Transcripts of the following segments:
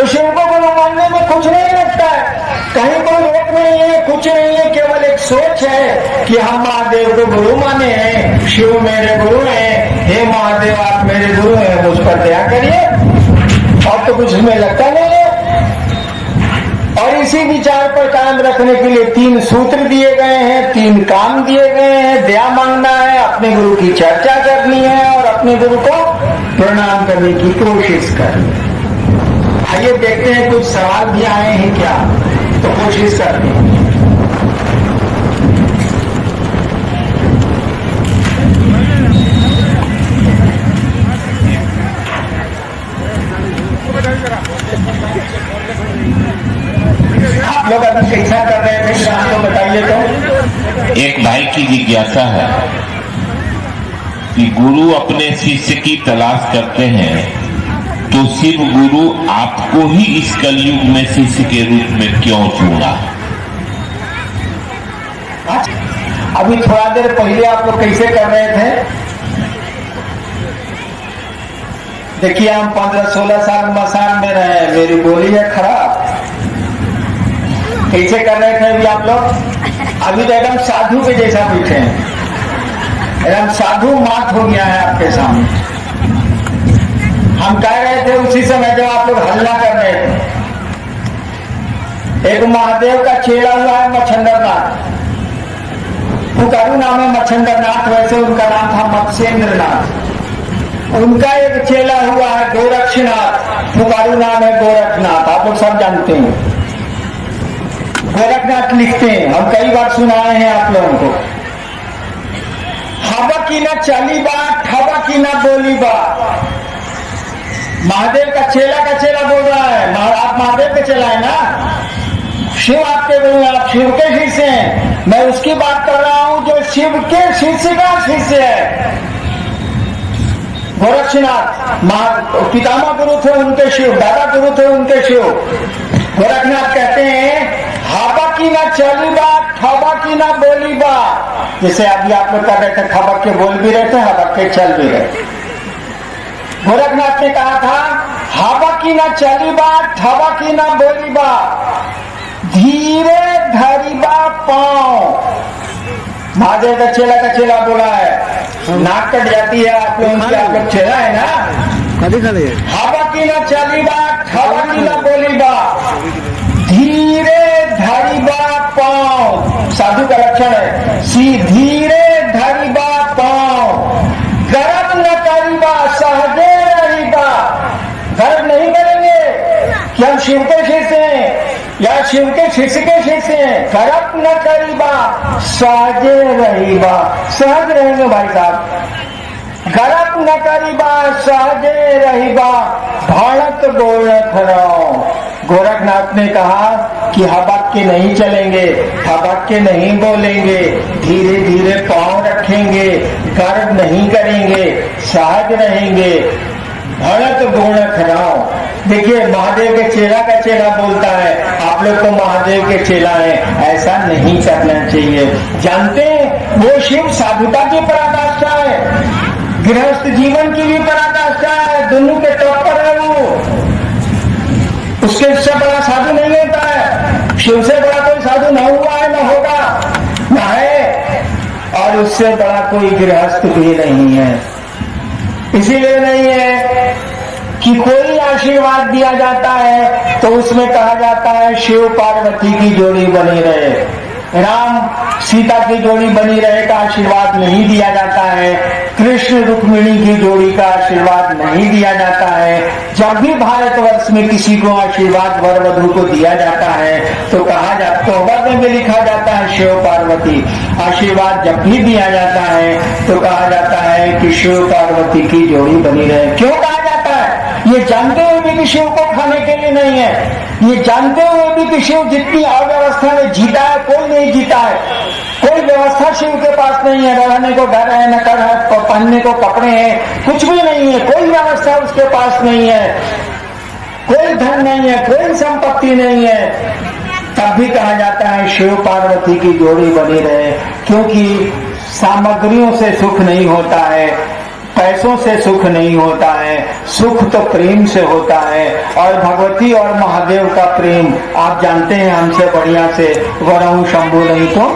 तो शिव को गुरु मानने में कुछ नहीं लगता है, कहीं कोई रोक नहीं है, कुछ नहीं है, केवल एक सोच है कि हम महादेव को गुरु माने हैं, शिव मेरे गुरु हैं, हे महादेव आप मेरे गुरु हैं, मुझ पर दया करिए, और तो कुछ इसमें लगता नहीं है। और इसी विचार पर कायम रखने के लिए 3 सूत्र दिए गए हैं, 3 काम दिए गए हैं। दया मांगना है, अपने गुरु की चर्चा करनी है और अपने गुरु को प्रणाम करने की कोशिश करनी है। आइए देखते हैं कुछ सवाल भी आए हैं क्या, तो कोशिश करते हैं। आप लोग अगर शिक्षा कर रहे थे तो आपको बताइए। तो एक भाई की जिज्ञासा है कि गुरु अपने शिष्य की तलाश करते हैं, तो शिव गुरु आपको ही इस कलयुग में शिष्य के रूप में क्यों चुना? अभी थोड़ा देर पहले आप लोग कैसे कर रहे थे? देखिए हम 15-16 साल मसान में रहे, मेरी बोली है खराब। कैसे कर रहे थे अभी आप लोग? अभी तो एकदम साधु के जैसा बैठे हैं, एकदम साधु मात हो गया है आपके सामने। हम कह रहे थे उसी समय जब आप लोग हल्ला कर रहे थे। एक महादेव का चेला हुआ है मच्छंदरनाथ, पुकारू नाम है मच्छंदरनाथ, वैसे उनका नाम था मत्स्येंद्रनाथ। उनका एक चेला हुआ है गोरक्षनाथ, पुकारू नाम है गोरखनाथ, आप लोग सब जानते हैं। गोरखनाथ लिखते हैं, हम कई बार सुनाए हैं आप लोगों को। हवा की ना चली बात, हवा की ना बोली बात। महादेव का चेला बोल रहा है, आप महादेव के चेला है ना, शिव आपके गुरु, आप शिव के शिष्य हैं। मैं उसकी बात कर रहा हूं जो शिव के शिष्य का शिष्य है। गोरक्षनाथ पितामह गुरु थे उनके शिव, दादा गुरु थे उनके शिव। गोरखनाथ कहते हैं हवा की ना चली बात, हवा की ना बोली बात। जैसे अभी आप लोग कर रहे थे, खबर के बोल भी रहे थे, हवा के चल भी रहे थे। गोरखनाथ ने कहा था हवा की ना चली बात, हवा की ना बोली बात, धीरे धरी बा पाँव। महादेव का चेला बोला है, नाक कट जाती है आप लोगों की, आप लोग चेला है ना। हवा की ना चली बात, हवा की ना बोली बात, धीरे धरी बा पाँव। साधु का लक्षण है, धीरे धरी बा पाँव, गर्व न करीबा सहजे रहीबा। गर्व नहीं करेंगे कि हम शिव के शिष्य हैं या शिव के शिष्य के शिष्य हैं। गर्व न करीबा सहजे रहीबा, सहज रहेंगे भाई साहब। गर्व न करीबा सहजे रहीबा, भाड़त गोरख राव। गोरखनाथ ने कहा कि हबक के नहीं चलेंगे, हबक के नहीं बोलेंगे, धीरे धीरे पांव रखेंगे, गर्व नहीं करेंगे, सहज रहेंगे। भरत गोरख राव। देखिए महादेव के चेला का चेला बोलता है, आप लोग तो महादेव के चेला हैं, ऐसा नहीं करना चाहिए। जानते हैं वो शिव साधुता की पराकाष्ठा है, गृहस्थ जीवन की भी पराकाष्ठा है, दोनों के टॉप पर है वो। उसके से बड़ा साधु नहीं होता है, शिव से बड़ा कोई साधु न हुआ है, न होगा, न है, और उससे बड़ा कोई गृहस्थ भी नहीं है। इसीलिए नहीं है कि कोई आशीर्वाद दिया जाता है तो उसमें कहा जाता है शिव पार्वती की जोड़ी बनी रहे, राम सीता की जोड़ी बनी रहे का आशीर्वाद नहीं दिया जाता है, कृष्ण रुक्मिणी की जोड़ी का आशीर्वाद नहीं दिया जाता है। जब भी भारतवर्ष में किसी को आशीर्वाद वर वधू को दिया जाता है तो कहा जाता, तो वर्ण में लिखा जाता है शिव पार्वती। आशीर्वाद जब भी दिया जाता है तो कहा जाता है कि शिव पार्वती की जोड़ी बनी रहे। क्यों कहा जाता है? ये जानते हुए भी कि शिव को खाने के लिए नहीं है, ये जानते हुए भी कि शिव जितनी अव्यवस्था में जीता है कोई नहीं जीता है, कोई व्यवस्था शिव के पास नहीं है, रहने को घर है, न कर है, पहनने को कपड़े हैं, कुछ भी नहीं है, कोई व्यवस्था उसके पास नहीं है, कोई धन नहीं है, कोई संपत्ति नहीं है, तब भी कहा जाता है शिव पार्वती की जोड़ी बनी रहे। क्योंकि सामग्रियों से सुख नहीं होता है, पैसों से सुख नहीं होता है, सुख तो प्रेम से होता है। और भगवती और महादेव का प्रेम आप जानते हैं हमसे बढ़िया से, वरहु शंभु नहीं तो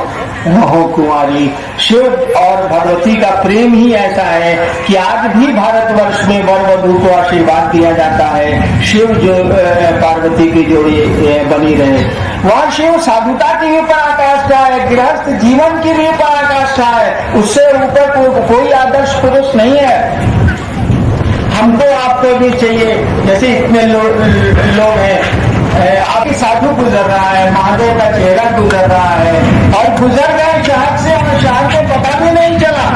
रहो कुंवारी। शिव और भगवती का प्रेम ही ऐसा है कि आज भी भारतवर्ष में वर वधू को आशीर्वाद दिया जाता है, शिव जो पार्वती की जोड़ी बनी रहे। वह शिव साधुता की भी पराकाष्ठा है, गृहस्थ जीवन की भी पराकाष्ठा है, उससे ऊपर कोई आदर्श पुरुष नहीं है। हमको आपको भी चाहिए, जैसे इतने लोग हैं, अभी साधु गुजर रहा है, महादेव का चेहरा गुजर रहा है, और गुजर गए शहर से और शहर को पता भी नहीं चला,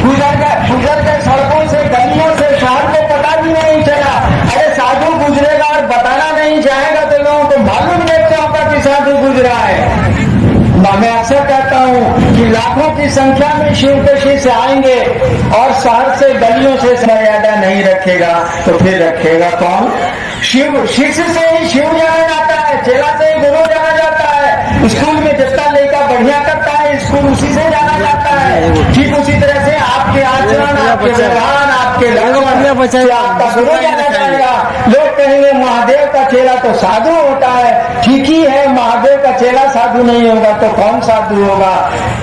गुजर गए सड़कों से, गलियों से, शहर को पता भी नहीं चला। अरे साधु गुजरेगा और बताना नहीं चाहेगा तो लोगों को मालूम कैसे होगा कि साधु गुजरा है। मैं अक्सर कहता हूँ कि लाखों की संख्या में शिव के शिष्य आएंगे और शहर से, गलियों से मर्यादा नहीं रखेगा तो फिर रखेगा कौन? शिव। शिष्य से ही शिव जाना जाता है, चेला से ही गुरु जाना जाता है। स्कूल में जितना लड़का बढ़िया करता है, स्कूल उसी से जाना जाता है। ठीक उसी तरह से आपके आचरण, आपके व्यवहार, आपके लक्षण से आपका गुरु जाना जाएगा। लोग कहेंगे महादेव का चेला तो साधु होता है, ठीक ही है, महादेव का चेला साधु नहीं होगा तो कौन साधु होगा?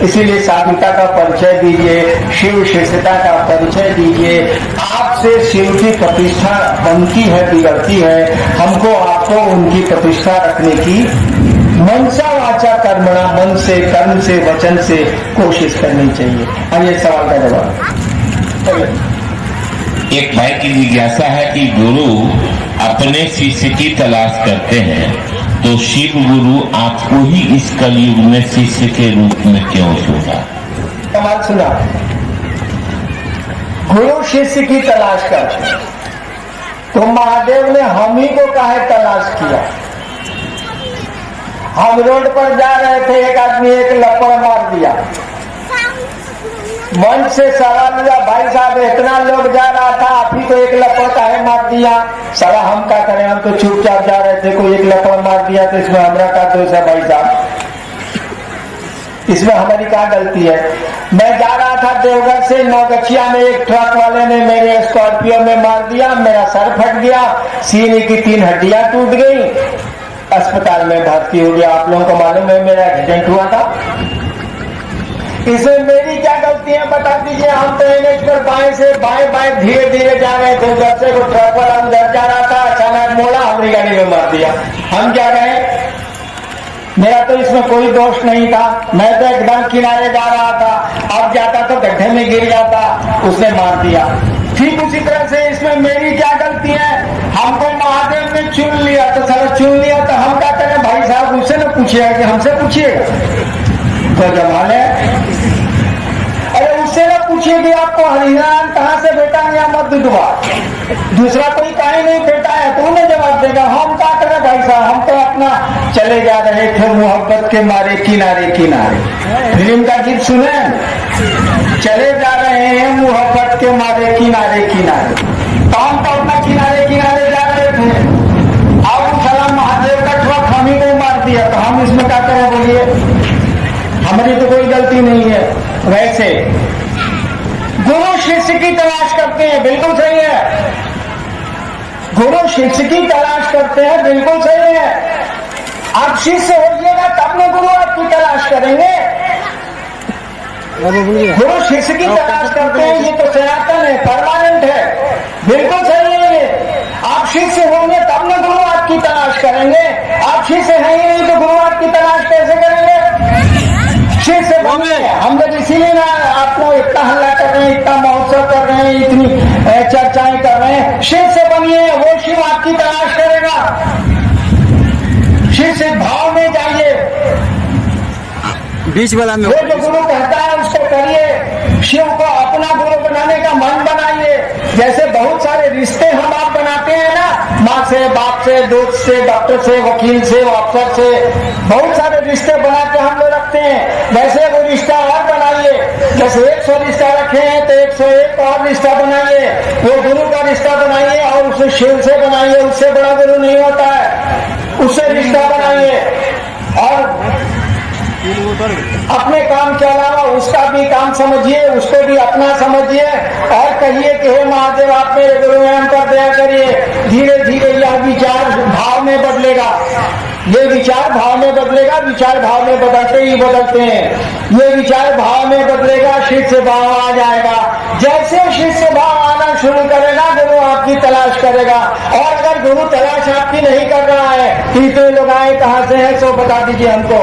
इसीलिए साधुता का परिचय दीजिए, शिव शिष्यता का परिचय दीजिए। आपसे शिव की प्रतिष्ठा बनती है, बिगड़ती है, हमको आपको उनकी प्रतिष्ठा रखने की मनसा वाचा कर्मणा, मन से, कर्म से, वचन से कोशिश करनी चाहिए। आइए सवाल का जवाब। एक भाई की जिज्ञासा है कि गुरु अपने शिष्य की तलाश करते हैं तो शिव गुरु आपको ही इस कलयुग में शिष्य के रूप में क्यों चुना? सवाल सुना, गुरु शिष्य की तलाश कर, तो महादेव ने हम ही को काहे तलाश किया? हम रोड पर जा रहे थे, एक आदमी एक लपड़ मार दिया, मंच से सवाल हुआ, भाई साहब इतना लोग जा रहा था, आप ही तो एक लपड़ काहे मार दिया? साला हम क्या करें, हम तो चुपचाप जा रहे थे, कोई एक लपड़ मार दिया तो इसमें हमारा क्या दोष है भाई साहब? इसमें हमारी क्या गलती है? मैं जा रहा था देवघर से नौगछिया में, एक ट्रक वाले ने मेरे स्कॉर्पियो में मार दिया, मेरा सर फट गया, सीने की 3 हड्डियां टूट गई, अस्पताल में भर्ती हो गया। आप लोगों को मालूम है मेरा एक्सीडेंट हुआ था। इसमें मेरी क्या गलती है बता दीजिए? हम तो एनएच पर बाएं से बाएं धीरे धीरे जा रहे थे, उधर से वो ट्रक वाला उधर जा रहा था, अचानक मोड़ा, हमारी गाड़ी में मार दिया। हम क्या कहें? मेरा तो इसमें कोई दोष नहीं था, मैं तो एकदम किनारे जा रहा था, अब जाता तो गड्ढे में गिर जाता, उसने मार दिया। ठीक उसी तरह से इसमें मेरी क्या गलती है? हमको महादेव ने चुन लिया, तो सारा चुन लिया तो हम क्या करें? भाई साहब उससे न पूछिएगा कि हमसे पूछिएगा, तो जमाल है। अरे उससे ना पूछिए कि आपको हरिनाम कहाँ से बेटा या मत दुआ, दूसरा कोई कहीं नहीं बेटा है तो उन्हें जवाब देगा। हम क्या करें भाई साहब? हम तो अपना चले जा रहे थे मोहब्बत के मारे किनारे किनारे, फिल्म का गीत सुने, चले जा रहे हैं मोहब्बत के मारे किनारे किनारे, तो हम तो अपना किनारे किनारे जा रहे थे, अब साला महादेव का ट्रक हम ही को मार दिया, तो हम इसमें क्या करें बोलिए? हमारी तो कोई गलती नहीं है। वैसे गुरु शिष्य की तलाश करते हैं, बिल्कुल सही है, गुरु शिष्य की तलाश करते हैं, बिल्कुल सही है। आप शिष्य होइएगा तब न गुरु आपकी तलाश करेंगे। गुरु शिष्य की तलाश करते हैं, ये तो सनातन है, परमानेंट है, बिल्कुल सही है ये। आप शिष्य होंगे तब न गुरु आपकी तलाश करेंगे, आप शिष्य हैं ही नहीं तो गुरु आपकी तलाश कैसे करेंगे? शिष्य बनिए। हम लोग इसीलिए ना आप लोग इतना हल्ला कर रहे हैं, इतना महोत्सव कर रहे हैं, इतनी चर्चाएं कर रहे हैं। शिष्य बनिए, वो शिव आपकी तलाश करेगा। शिष्य भाव में जाइए, बीच वाला में वो जो गुरु कहता है उसको करिए, शिव को अपना गुरु बनाने का मन बनाइए। जैसे बहुत सारे रिश्ते हम आप बनाते हैं ना, माँ से, बाप से, दोस्त से, डॉक्टर से, वकील से, अफसर से, बहुत सारे रिश्ते बना के हम लोग रखते हैं, वैसे वो रिश्ता और बनाइए। जैसे 100 रिश्ता रखे हैं तो 101 और रिश्ता बनाइए, वो गुरु का रिश्ता बनाइए और उसे शिव से बनाइए, उससे बड़ा गुरु नहीं होता है, उससे रिश्ता बनाइए। और अपने काम के अलावा उसका भी काम समझिए, उसको भी अपना समझिए और कहिए कि हे महादेव आप मेरे गुरु हैं, हम पर दया करिए। धीरे धीरे यह विचार भाव में बदलेगा, ये विचार भाव में बदलेगा, विचार भाव में बदलते ही बदलते हैं। ये विचार भाव में बदलेगा, शिष्य भाव आ जाएगा। जैसे शिष्य भाव आना शुरू करेगा, गुरु आपकी तलाश करेगा। और अगर गुरु तलाश आपकी नहीं कर रहा है, तीसरे लोग आए कहाँ से है सो बता दीजिए हमको।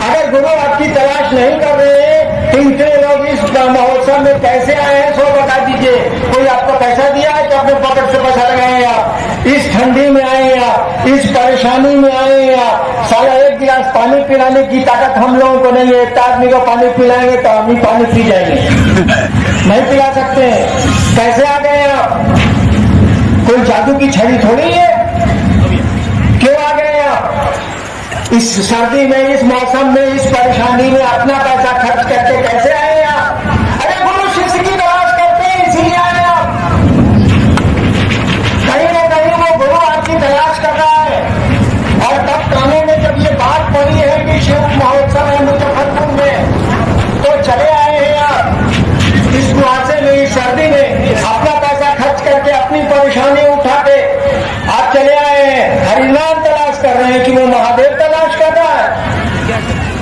अगर गुरु आपकी तलाश नहीं कर रहे हैं, तो इतने लोग इस महोत्सव में कैसे आए हैं सो बता दीजिए। कोई आपको पैसा दिया है कि अपने पॉकेट से पैसा लगाए हैं आप? इस ठंडी में आए हैं आप, इस परेशानी में आए हैं आप। साला एक गिलास पानी पिलाने की ताकत हम लोगों को नहीं है। एक आदमी को पानी पिलाएंगे तो हम ही पानी पी जाएंगे, नहीं पिला सकते हैं। कैसे आ गए आप? कोई जादू की छड़ी थोड़ी है। क्यों आ गए आप? इस सर्दी में, इस मौसम में, इस परेशानी में अपना पैसा खर्च करके कैसे आए आप? अरे गुरु शिष्य की तलाश करते हैं, इसीलिए आए आप। कहीं न कहीं वो गुरु आपकी तलाश कर रहा है। और तब कानों में जब ये बात पड़ी है कि शिव महोत्सव है मुजफ्फरपुर में, तो चले आए हैं आप इस कुहासे में, इस सर्दी में अपना पैसा खर्च करके, अपनी परेशानी उठा के आप चले आए हैं। हरिनाम तलाश कर रहे हैं कि वो महादेव तलाश कर रहा है।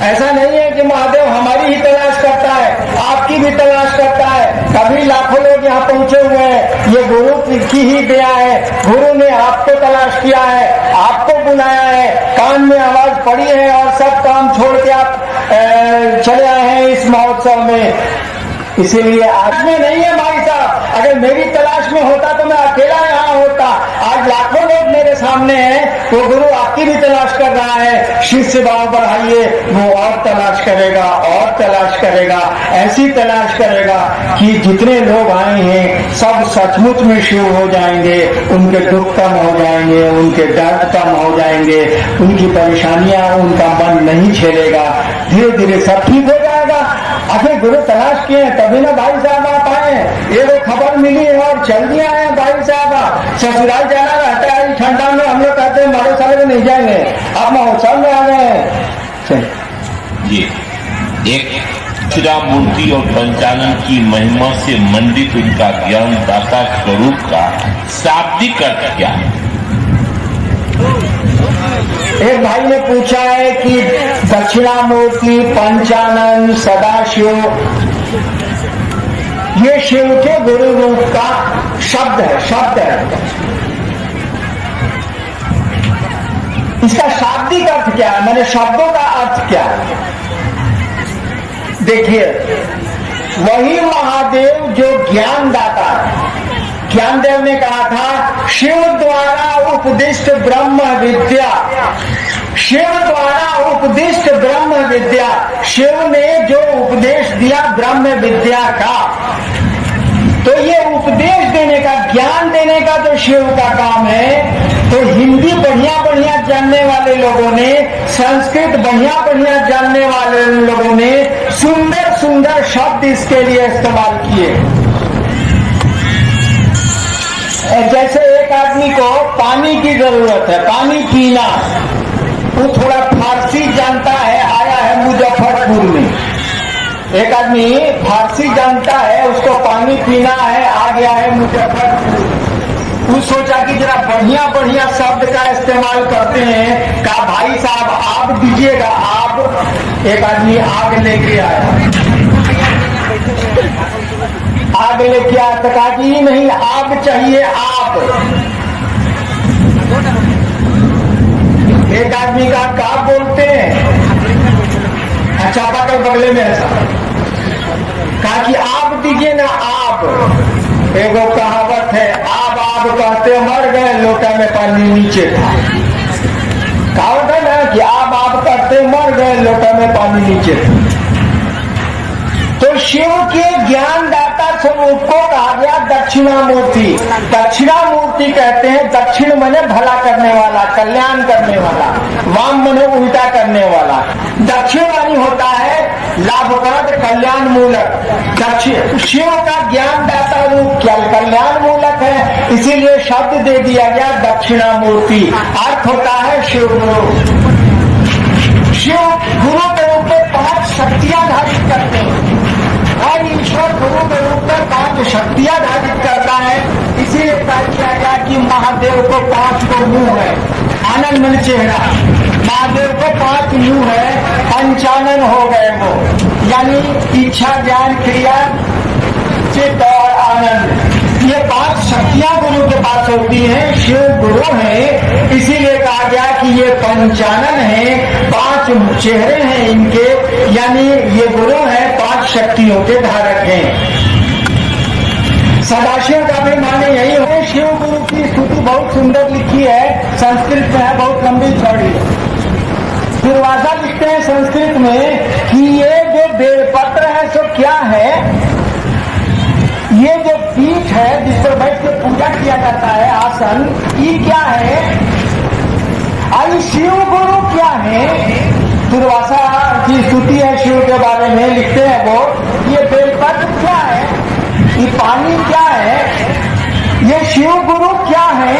ऐसा नहीं है कि महादेव हमारी ही तलाश करता है, आपकी भी तलाश करता है। कभी लाखों लोग यहाँ पहुंचे हुए हैं, ये गुरु की ही दया है। गुरु ने आपको तलाश किया है, आपको बुलाया है, कान में आवाज पड़ी है और सब काम छोड़ के आप चले आए हैं इस महोत्सव में। इसीलिए आज में नहीं है भाई साहब। अगर मेरी तलाश में होता तो मैं अकेला यहाँ होता। आज लाखों लोग मेरे सामने हैं, वो गुरु आपकी भी तलाश कर रहा है। शिष्य भाव बढ़ाइए, वो और तलाश करेगा और तलाश करेगा, ऐसी तलाश करेगा कि जितने लोग आए हैं सब सचमुच में शिव हो जाएंगे। उनके दुख कम हो जाएंगे, उनके दर्द कम हो जाएंगे, उनकी परेशानियां, उनका मन नहीं झेलेगा। धीरे धीरे सब ठीक हो जाएगा। आखिर गुरु तलाश किए हैं तभी ना भाई साहब आप आए। ये वो खबर मिली है और चल दिया है भाई साहब। ससुराल जाना रहता है ठंडा में, हम लोग कहते हैं मारो साले में नहीं जाएंगे, आप महोत्सव में आ गए हैं। ये एक दक्षिणा मूर्ति और पंचानन की महिमा से मंडित उनका ज्ञान दाता स्वरूप का शाब्दिक अर्थ क्या है? एक भाई ने पूछा है कि दक्षिणामूर्ति, पंचानन, सदाशिव, ये शिव के गुरु रूप का शब्द है। इसका शाब्दिक अर्थ क्या है, मैंने शब्दों का अर्थ क्या है? देखिए, वही महादेव जो ज्ञान दाता है। ज्ञानदेव ने कहा था शिव द्वारा उपदिष्ट ब्रह्म विद्या, शिव द्वारा उपदिष्ट ब्रह्म विद्या। शिव ने जो उपदेश दिया ब्रह्म विद्या का, तो ये उपदेश देने का, ज्ञान देने का जो शिव का काम है, तो हिंदी बढ़िया जानने वाले लोगों ने, संस्कृत बढ़िया जानने वाले लोगों ने सुंदर सुंदर शब्द इसके लिए इस्तेमाल किए। जैसे एक आदमी को पानी की जरूरत है, पानी पीना, वो थोड़ा फारसी जानता है, आया है मुजफ्फरपुर में। एक आदमी फारसी जानता है, उसको पानी पीना है, आ गया है मुजफ्फरपुर। वो सोचा कि जरा बढ़िया शब्द का इस्तेमाल करते हैं। कहा भाई साहब आग दीजिएगा, आग। एक आदमी आग लेके आया, आग लेके आया तो कहा कि नहीं, आग चाहिए, आग। एक आदमी का क्या बोलते हैं, चापाकल बगले में ऐसा कहा कि आप दीजिए ना, आप। एगो कहावत है, आप कहते मर गए, लोटा में पानी नीचे था। कहावत है ना कि आप कहते मर गए, लोटा में पानी नीचे था। तो शिव के ज्ञानदाता स्वरूप को कहा गया दक्षिणामूर्ति। दक्षिणामूर्ति कहते हैं, दक्षिण मने भला करने वाला, कल्याण करने वाला, वाम मने उल्टा करने वाला। दक्षिण वाणी होता है लाभप्रद, कल्याण मूलक। दक्षिण शिव का ज्ञानदाता रूप कल्याण मूलक है, इसीलिए शब्द दे दिया गया दक्षिणामूर्ति। अर्थ होता है शिव गुरु। शिव गुरु के 5 शक्तियां धारित करते हैं और ईश्वर गुरु के रूप में 5 शक्तियां धारित करता है। इसीलिए कहा किया गया कि महादेव को 5 को मुंह है, आनंद मन चेहरा। महादेव को 5 मुंह है, पंचानन हो गए वो, यानी इच्छा, ज्ञान, क्रिया, चित्त और आनंद। ये 5 शक्तियां गुरु के पास होती हैं। शिव गुरु है, इसीलिए कहा गया कि ये पंचानन है, 5 चेहरे हैं इनके, यानी ये गुरु है, 5 शक्तियों के धारक हैं। सदाशिव का भी माने यही है। शिव गुरु की स्तुति बहुत सुंदर लिखी है, संस्कृत में है, बहुत लंबी चौड़ी है। दुर्वासा लिखते हैं संस्कृत में कि ये जो बेलपत्र है सो क्या है, ये जो पीठ है जिस पर बैठ के पूजा किया जाता है, आसन, ये क्या है? आई शिव गुरु क्या है? दुर्वासा की स्तुति है शिव के बारे में, लिखते हैं वो, ये बेलपत्र क्या है, ये पानी क्या है, ये शिव गुरु क्या है?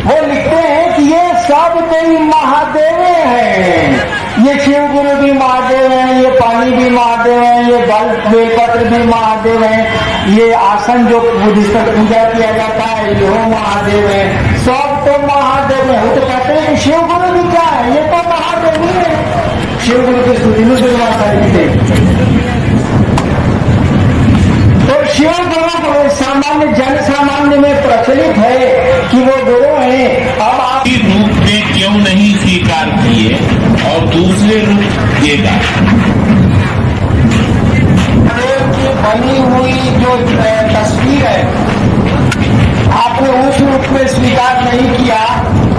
वो लिखते हैं कि ये सब कई महादेव हैं। ये शिव गुरु भी महादेव हैं, ये पानी भी महादेव हैं, ये बेलपत्र भी महादेव हैं, ये आसन जो जिस पर पूजा किया जाता है ये महादेव है, सब तो महादेव है। वो तो कहते हैं कि शिव गुरु भी क्या है, ये तो महादेव ही है। शिव गुरु की स्तुति में दुर्वासा लिखते हैं। तो शिव गुरु सामान्य जन सामान्य में प्रचलित है कि वो गुरु है। अब आप रूप में क्यों नहीं स्वीकार किए और दूसरे रूप देगा? महादेव की बनी हुई जो तस्वीर है, आपने उस रूप में स्वीकार नहीं किया,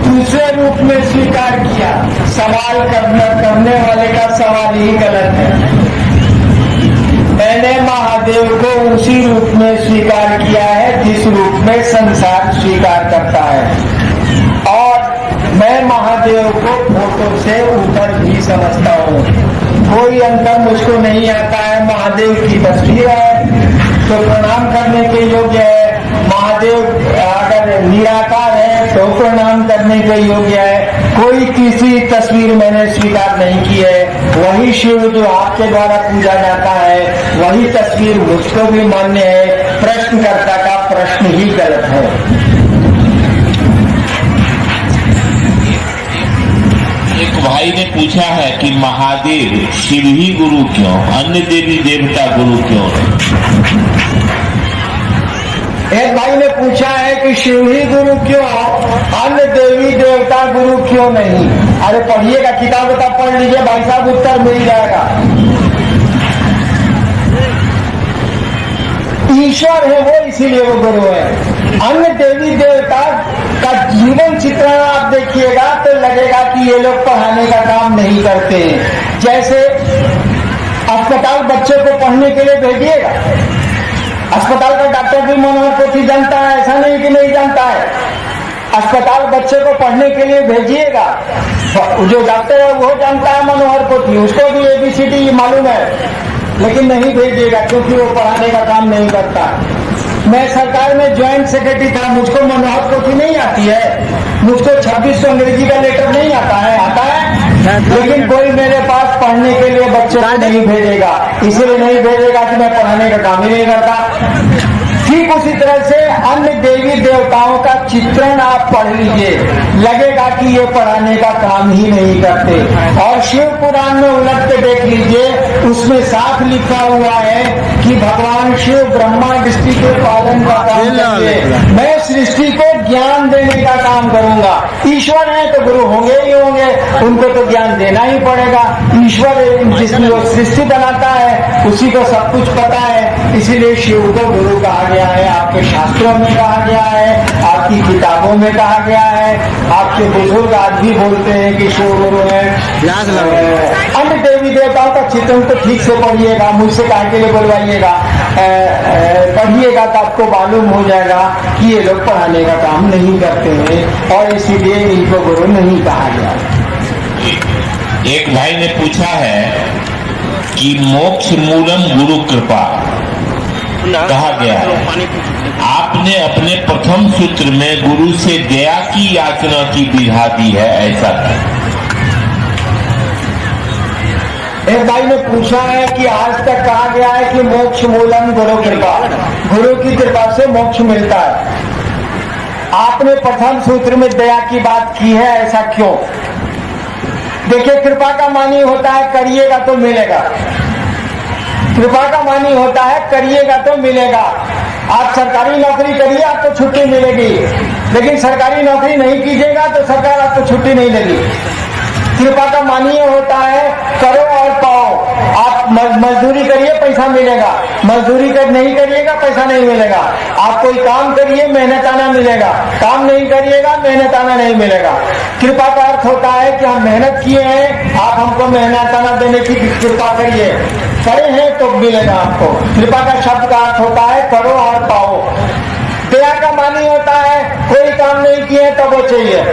दूसरे रूप में स्वीकार किया। सवाल करने वाले का सवाल ही गलत है। मैंने महादेव को उसी रूप में स्वीकार किया है जिस रूप में संसार स्वीकार करता है, और मैं महादेव को फोटो से ऊपर भी समझता हूँ। कोई अंतर मुझको नहीं आता है। महादेव की तस्वीर है तो प्रणाम करने के योग्य है, महादेव अगर निराकार है तो प्रणाम करने के योग्य है। कोई किसी तस्वीर मैंने स्वीकार नहीं की है। वही शिव जो आपके द्वारा पूजा जाता है, वही तस्वीर मुझको भी मान्य है। प्रश्नकर्ता का प्रश्न ही गलत है। एक भाई ने पूछा है कि महादेव शिव ही गुरु क्यों, अन्य देवी देवता गुरु क्यों नहीं? एक भाई ने पूछा है कि शिव ही गुरु क्यों, अन्य देवी देवता गुरु क्यों नहीं? अरे पढ़िएगा, किताब पढ़ लीजिए भाई साहब, उत्तर मिल जाएगा। ईश्वर है वो, इसीलिए वो गुरु है। अन्य देवी देवता का जीवन चित्रण आप देखिएगा तो लगेगा कि ये लोग पढ़ाने का काम नहीं करते हैं। जैसे अस्पताल बच्चे को पढ़ने के लिए भेजिएगा, अस्पताल का डॉक्टर भी मनोहर पोथी जानता है, ऐसा नहीं कि नहीं जानता है। अस्पताल बच्चे को पढ़ने के लिए भेजिएगा, जो डॉक्टर है वो जानता है मनोहर पोथी, उसको भी ABCD मालूम है, लेकिन नहीं भेजिएगा क्योंकि वो पढ़ाने का काम नहीं करता। मैं सरकार में ज्वाइंट सेक्रेटरी था, मुझको मनोहर पोथी नहीं आती है, मुझको 2600 अंग्रेजी का लेटर नहीं आता है, आता है, लेकिन कोई मेरे पास पढ़ने के लिए बच्चों को नहीं भेजेगा। इसलिए नहीं भेजेगा कि मैं पढ़ाने का काम ही नहीं करता। ठीक उसी तरह से अन्य देवी देवताओं का चित्रण आप पढ़ लीजिए, लगेगा कि ये पढ़ाने का काम ही नहीं करते। और शिव पुराण में उलट के देख लीजिए, उसमें साफ लिखा हुआ है कि भगवान शिव ब्रह्मा सृष्टि के पालन का काम करेंगे, मैं सृष्टि को ज्ञान देने का काम करूंगा। ईश्वर है तो गुरु होंगे ही होंगे, उनको तो ज्ञान देना ही पड़ेगा। ईश्वर जिसमें सृष्टि बनाता है उसी को सब कुछ पता है, इसीलिए शिव को गुरु कहा गया है। आपके शास्त्रों में कहा गया है, आपकी किताबों में कहा गया है, आपके बुजुर्ग आज भी बोलते हैं कि शिव गुरु है। अन्य देवी देवताओं का चित्रण तो ठीक से पढ़िएगा, मुझसे कहा के लिए बोलवाइएगा, पढ़िएगा तो आपको मालूम हो जाएगा कि ये लोग पढ़ाने का काम नहीं करते हैं और इसीलिए इनको गुरु नहीं कहा गया। एक भाई ने पूछा है कि मोक्ष मूलम गुरु कृपा कहा गया है, आपने अपने प्रथम सूत्र में गुरु से दया की याचना की विधा दी है, ऐसा एक भाई ने पूछा है कि आज तक कहा गया है कि मोक्ष मूलम गुरु कृपा, गुरु की कृपा से मोक्ष मिलता है। आपने प्रथम सूत्र में दया की बात की है, ऐसा क्यों? देखिए, कृपा का मानी होता है करिएगा तो मिलेगा। कृपा का मानी होता है करिएगा तो मिलेगा। आप सरकारी नौकरी करिए, आपको छुट्टी मिलेगी, लेकिन सरकारी नौकरी नहीं कीजिएगा तो सरकार आपको छुट्टी नहीं देगी। कृपा का मानी होता है करो और पाओ। आप मजदूरी करिए, पैसा मिलेगा, मजदूरी नहीं करिएगा पैसा नहीं मिलेगा। आप कोई काम करिए, मेहनताना मिलेगा, काम नहीं करिएगा मेहनताना नहीं मिलेगा। कृपा का अर्थ होता है कि हम मेहनत किए हैं, आप हमको मेहनताना देने की कृपा करिए, करे हैं तो मिलेगा आपको। कृपा का शब्द का अर्थ होता है करो और पाओ। दया का मानी होता है कोई काम नहीं किए तब वो चाहिए।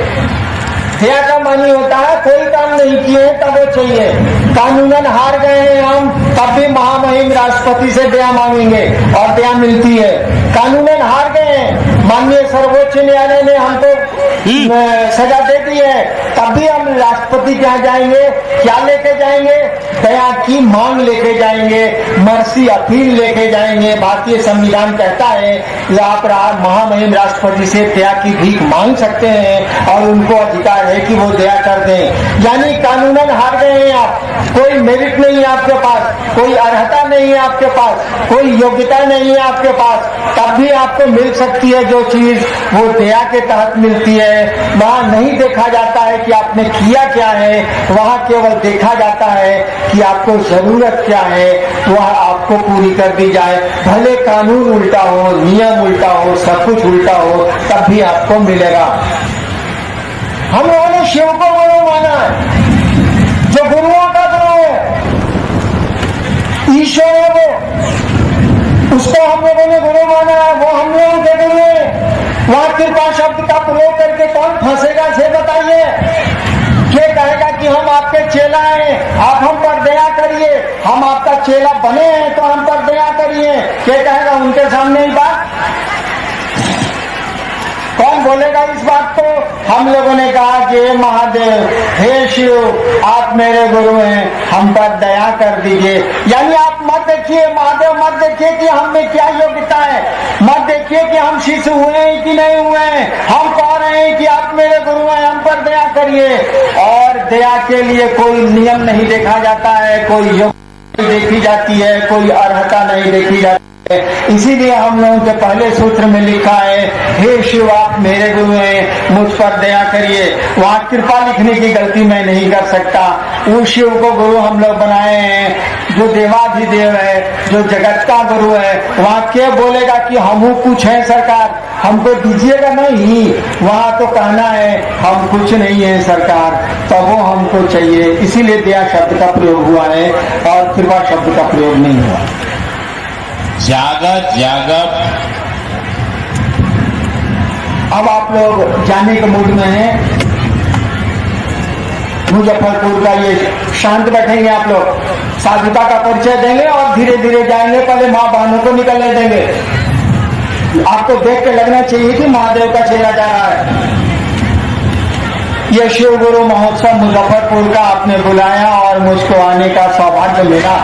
दया का मानी होता है कोई काम नहीं किए तब वो चाहिए। कानूनन हार गए हैं हम, तब भी महामहिम राष्ट्रपति से दया मांगेंगे और दया मिलती है। कानूनन हार गए हैं, माननीय सर्वोच्च न्यायालय ने हमको सजा दे दी है, तब भी हम राष्ट्रपति के यहाँ जाएंगे, क्या लेके जाएंगे? दया की मांग लेके जाएंगे, मर्सी अपील लेके जाएंगे। भारतीय संविधान कहता है कि आप महामहिम राष्ट्रपति से दया की भीख मांग सकते हैं और उनको अधिकार है कि वो दया कर दें। यानी कानूनन हार गए हैं आप, कोई मेरिट नहीं है आपके पास, कोई अर्हता नहीं है आपके पास, कोई योग्यता नहीं है आपके पास, तब भी आपको मिल सकती है जो चीज, वो दया के तहत मिलती है। वहाँ नहीं देखा जाता है कि आपने किया क्या है, वहाँ केवल देखा जाता है कि आपको जरूरत क्या है, वह आपको पूरी कर दी जाए। भले कानून उल्टा हो, नियम उल्टा हो, सब कुछ उल्टा हो, तब भी आपको मिलेगा। हम लोगों ने शिव को गुरु माना है, जो गुरुओं का गुरु है, ईश्वर है वो, उसको हम लोगों ने गुरु माना है, वो हम लोगों के गुरु है। वहां कृपा शब्द का प्रयोग करके कौन फंसेगा से बताइए? ये कहेगा कि हम आपके चेला हैं, आप हम पर दया करिए, हम आपका चेला बने हैं तो हम पर दया करिए, ये कहेगा उनके सामने ही बात? कौन बोलेगा इस बात को? हम लोगों ने कहा कि हे महादेव, हे शिव, आप मेरे गुरु हैं, हम पर दया कर दीजिए। यानी आप मत देखिए महादेव, मत देखिए कि हम में क्या योग्यता है, मत देखिए कि हम शिष्य हुए हैं कि नहीं हुए हैं, हम कह रहे हैं कि आप मेरे गुरु हैं, हम पर दया करिए। और दया के लिए कोई नियम नहीं देखा जाता है, कोई योग्यता नहीं देखी जाती है, कोई अर्हता नहीं देखी जाती है। इसीलिए हम लोगों के पहले सूत्र में लिखा है, हे शिव, आप मेरे गुरु हैं, मुझ पर दया करिए। वहाँ कृपा लिखने की गलती मैं नहीं कर सकता। उस शिव को गुरु हम लोग बनाए हैं जो देवाधिदेव है, जो जगत का गुरु है। वहाँ क्या बोलेगा कि हम कुछ है सरकार, हमको दीजिएगा नहीं। वहाँ तो कहना है हम कुछ नहीं है सरकार, तो वो हमको चाहिए। इसीलिए दया शब्द का प्रयोग हुआ है और कृपा शब्द का प्रयोग नहीं हुआ। जागत जागत। अब आप लोग जाने के मूड में हैं। मुजफ्फरपुर का ये शांत बैठेंगे आप लोग, साधुता का परिचय देंगे और धीरे धीरे जाएंगे। पहले माँ बहनों को निकलने देंगे। आपको देख के लगना चाहिए कि महादेव का चेला जा रहा है। ये शिव गुरु महोत्सव मुजफ्फरपुर का आपने बुलाया और मुझको आने का सौभाग्य मिला।